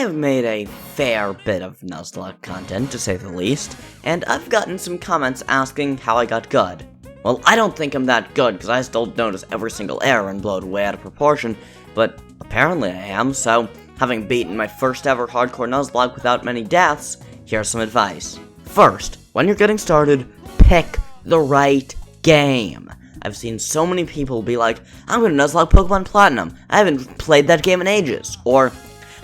have made a fair bit of Nuzlocke content, to say the least, and I've gotten some comments asking how I got good. Well, I don't think I'm that good, because I still notice every single error and blow it way out of proportion, but apparently I am, so having beaten my first ever hardcore Nuzlocke without many deaths, here's some advice. First, when you're getting started, pick the right game. I've seen so many people be like, I'm gonna Nuzlocke Pokemon Platinum, I haven't played that game in ages, or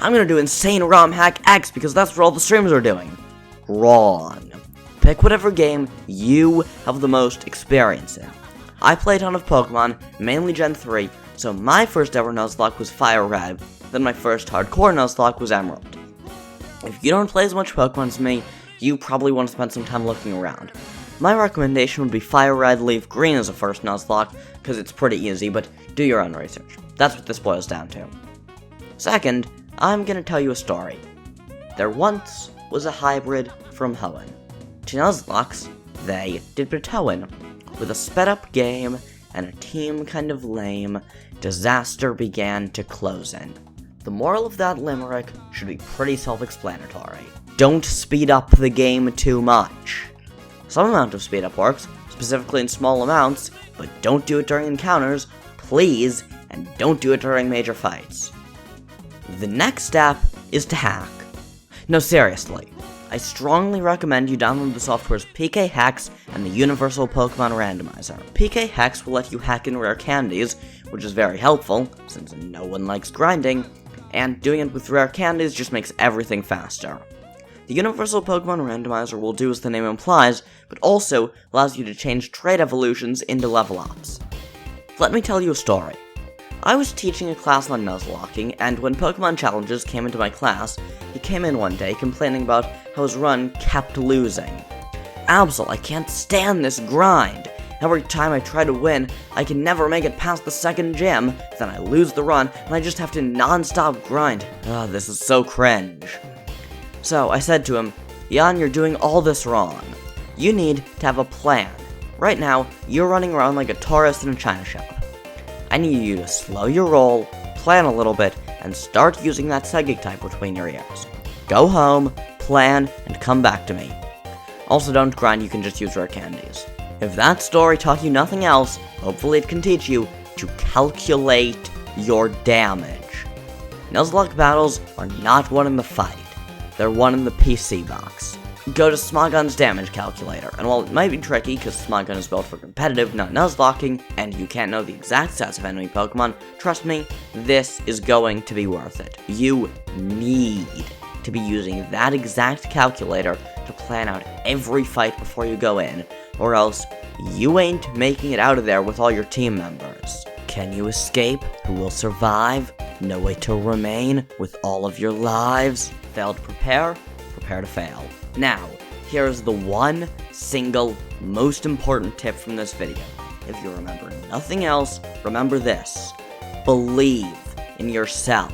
I'm gonna do Insane ROM Hack X because that's what all the streamers are doing. Wrong. Pick whatever game you have the most experience in. I play a ton of Pokemon, mainly Gen 3, so my first ever Nuzlocke was Fire Red, then my first hardcore Nuzlocke was Emerald. If you don't play as much Pokemon as me, you probably want to spend some time looking around. My recommendation would be Fire Red, Leaf Green as a first Nuzlocke, because it's pretty easy, but do your own research. That's what this boils down to. Second, I'm gonna tell you a story. There once was a hybrid from Hoenn. To Nuzlockes, they did Hoenn. With a sped-up game and a team kind of lame, disaster began to close in. The moral of that limerick should be pretty self-explanatory. Don't speed up the game too much. Some amount of speed up works, specifically in small amounts, but don't do it during encounters, please, and don't do it during major fights. The next step is to hack. No, seriously, I strongly recommend you download the software's PK Hex and the Universal Pokemon Randomizer. PK Hex will let you hack in rare candies, which is very helpful, since no one likes grinding, and doing it with rare candies just makes everything faster. The Universal Pokemon Randomizer will do as the name implies, but also allows you to change trait evolutions into level ups. Let me tell you a story. I was teaching a class on Nuzlocking, and when PokemonChallenges came into my class, he came in one day complaining about how his run kept losing. Absol, I can't stand this grind. Every time I try to win, I can never make it past the second gym, then I lose the run, and I just have to non-stop grind. This is so cringe. So I said to him, Jan, you're doing all this wrong. You need to have a plan. Right now, you're running around like a tourist in a China shop. I need you to slow your roll, plan a little bit, and start using that psychic type between your ears. Go home, plan, and come back to me. Also, don't grind, you can just use rare candies. If that story taught you nothing else, hopefully it can teach you to calculate your damage. Nuzlocke battles are not won in the fight. They're won in the PC box. Go to Smogon's damage calculator, and while it might be tricky because Smogon is built for competitive, not Nuzlocking, and you can't know the exact stats of enemy Pokemon, trust me, this is going to be worth it. You need to be using that exact calculator to plan out every fight before you go in, or else you ain't making it out of there with all your team members. Can you escape? Who will survive? No way to remain with all of your lives? Fail to prepare? Prepare to fail. Now, here's the one single most important tip from this video. If you remember nothing else, remember this. Believe in yourself.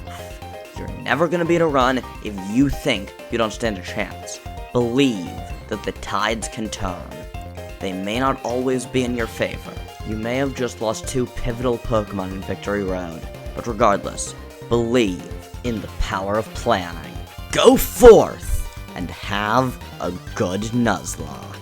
You're never gonna beat a run if you think you don't stand a chance. Believe that the tides can turn. They may not always be in your favor. You may have just lost 2 pivotal Pokemon in Victory Road. But regardless, believe in the power of planning. Go forth and have a good Nuzlocke.